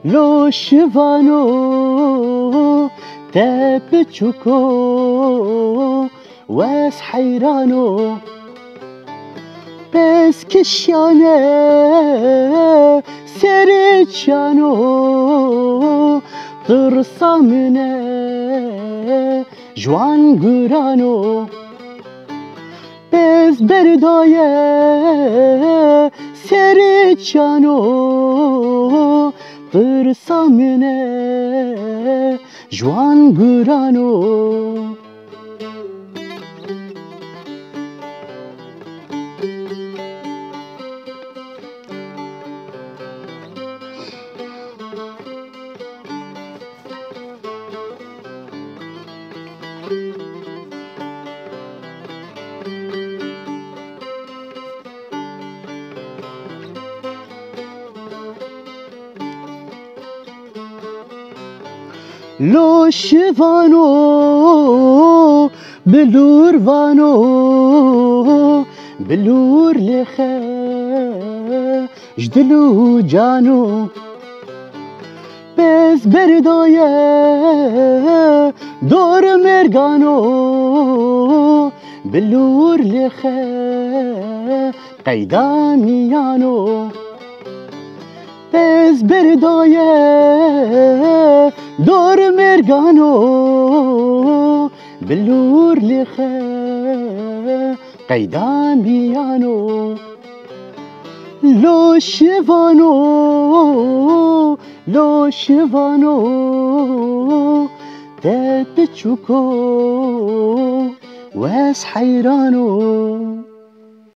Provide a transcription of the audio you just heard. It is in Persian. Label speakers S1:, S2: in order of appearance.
S1: لو شوانو تبچوكو واس حيرانو بس كشانه سرچانو ترسامنه جوان گرانو بس بردایه سرچانو ترسامنه جوان گرانو لو شوانو بلور وانو بلور لخه جدلو جانو بس بردایه دور مرگانو بلور لخه قیدانیانو بس بردایه دور مرگانو بلور لخه قیدان بیانو لو شوانو تبچوكو واس حيرانو